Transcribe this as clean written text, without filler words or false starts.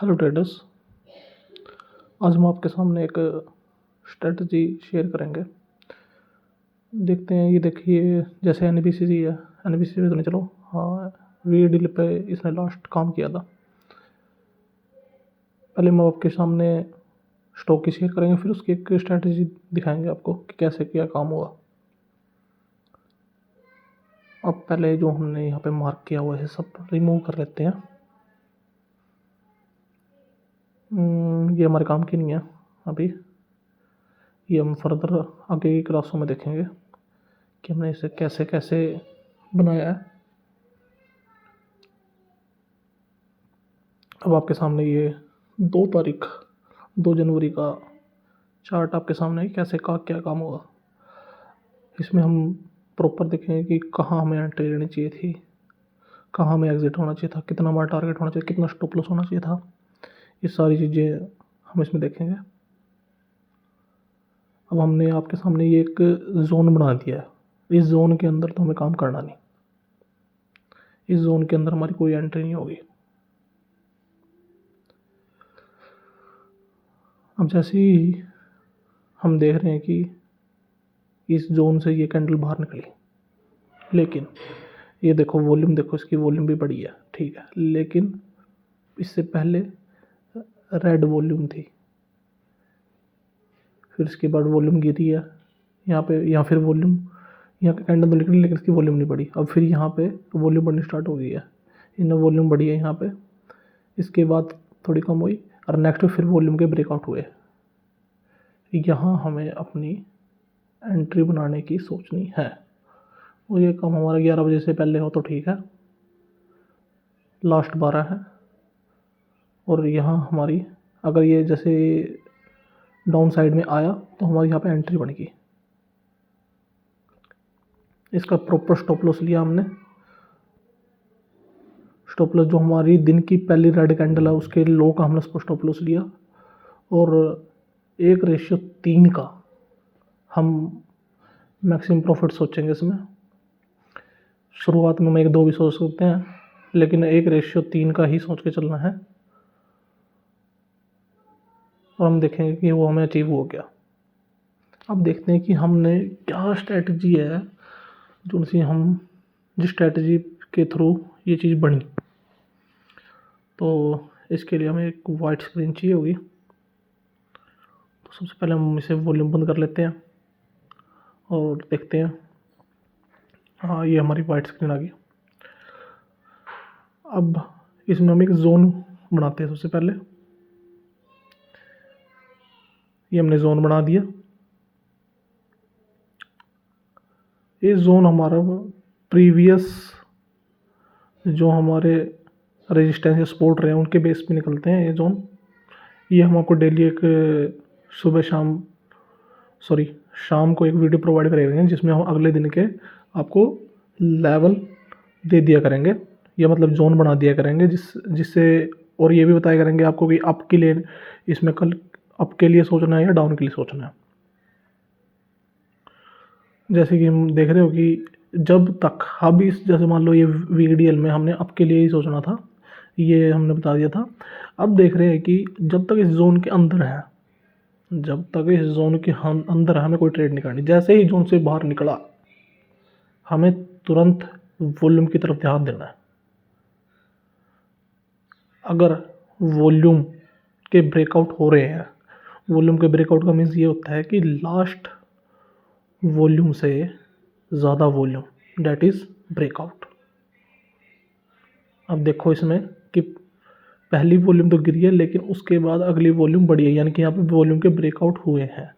Hello traders. आज हम आपके सामने एक स्ट्रेटजी शेयर करेंगे। देखते हैं, ये देखिए जैसे एनबीसीसी है, एनबीसीसी पे तो नहीं, चलो हाँ वीडीएल पे इसने लास्ट काम किया था। पहले हम आपके सामने स्टॉक की शेयर करेंगे, फिर उसकी एक स्ट्रेटजी दिखाएंगे आपको कि कैसे क्या काम हुआ। अब पहले जो हमने यहाँ पे मार्क किया हुआ है सब रिमूव कर लेते हैं। ये हमारे काम की नहीं है अभी, ये हम फर्दर आगे की क्लासों में देखेंगे कि हमने इसे कैसे कैसे बनाया है। अब आपके सामने ये 2 जनवरी का चार्ट आपके सामने है, कैसे का क्या काम हुआ। इसमें हम प्रॉपर देखेंगे कि कहाँ हमें एंट्री लेनी चाहिए थी, कहाँ हमें एग्जिट होना चाहिए था, कितना हमारा टारगेट होना चाहिए, कितना स्टॉप लॉस होना चाहिए था। ये सारी चीज़ें हम इसमें देखेंगे। अब हमने आपके सामने ये एक जोन बना दिया है। इस जोन के अंदर तो हमें काम करना नहीं, इस जोन के अंदर हमारी कोई एंट्री नहीं होगी। अब जैसे ही हम देख रहे हैं कि इस जोन से ये कैंडल बाहर निकली, लेकिन ये देखो वॉल्यूम, देखो इसकी वॉल्यूम भी बड़ी है, ठीक है, लेकिन इससे पहले रेड वॉल्यूम थी, फिर इसके बाद वॉल्यूम गिरी है यहाँ पे, यहाँ फिर वॉल्यूम, यहाँ का कैंडल तो निकली लेकिन इसकी वॉल्यूम नहीं बढ़ी। अब फिर यहाँ पे वॉल्यूम बढ़नी स्टार्ट हो गई है, इन्हें वॉल्यूम बढ़ी है यहाँ पे, इसके बाद थोड़ी कम हुई और नेक्स्ट फिर वॉल्यूम के ब्रेकआउट हुए। यहाँ हमें अपनी एंट्री बनाने की सोचनी है, और ये काम हमारा 11 बजे से पहले हो तो ठीक है, लास्ट 12 है। और यहाँ हमारी अगर ये जैसे डाउन साइड में आया तो हमारी यहाँ पे एंट्री बनेगी। इसका प्रॉपर स्टॉप लॉस लिया हमने। स्टॉप लॉस जो हमारी दिन की पहली रेड कैंडल है उसके लो का हमने स्टॉप लॉस लिया, और 1:3 का हम मैक्सिमम प्रॉफिट सोचेंगे इसमें। शुरुआत में हम 1-2 भी सोच सकते हैं, लेकिन 1:3 का ही सोच के चलना है, और हम देखेंगे कि वो हमें अचीव हो गया। अब देखते हैं कि हमने क्या स्ट्रेटजी है जो सी हम जिस स्ट्रेटजी के थ्रू ये चीज़ बनी। तो इसके लिए हमें एक वाइट स्क्रीन चाहिए होगी। तो सबसे पहले हम इसे वॉल्यूम बंद कर लेते हैं और देखते हैं। हाँ, ये हमारी वाइट स्क्रीन आ गई। अब इसमें हम एक जोन बनाते हैं। सबसे पहले ये हमने जोन बना दिया। ये जोन हमारा प्रीवियस जो हमारे रेजिस्टेंस या सपोर्ट रहे हैं उनके बेस पे निकलते हैं ये जोन। ये हम आपको डेली एक शाम को एक वीडियो प्रोवाइड करेंगे जिसमें हम अगले दिन के आपको लेवल दे दिया करेंगे, या मतलब जोन बना दिया करेंगे जिससे और ये भी बताया करेंगे आपको कि अप के लिए इसमें कल अप के लिए सोचना है या डाउन के लिए सोचना है। जैसे कि हम देख रहे हो कि जब तक हम इस जैसे मान लो ये वीडीएल में हमने अप के लिए ही सोचना था, ये हमने बता दिया था। अब देख रहे हैं कि जब तक इस जोन के अंदर है, जब तक इस जोन के हम अंदर हमें कोई ट्रेड नहीं करनी। जैसे ही जोन से बाहर निकला हमें तुरंत वॉल्यूम की तरफ ध्यान देना है। अगर वॉल्यूम के ब्रेकआउट हो रहे हैं, वॉल्यूम के ब्रेकआउट का मीन्स ये होता है कि लास्ट वॉल्यूम से ज़्यादा वॉल्यूम, डैट इज़ ब्रेकआउट। अब देखो इसमें कि पहली वॉल्यूम तो गिरी है लेकिन उसके बाद अगली वॉल्यूम बढ़ी है, यानी कि यहाँ पे वॉल्यूम के ब्रेकआउट हुए हैं।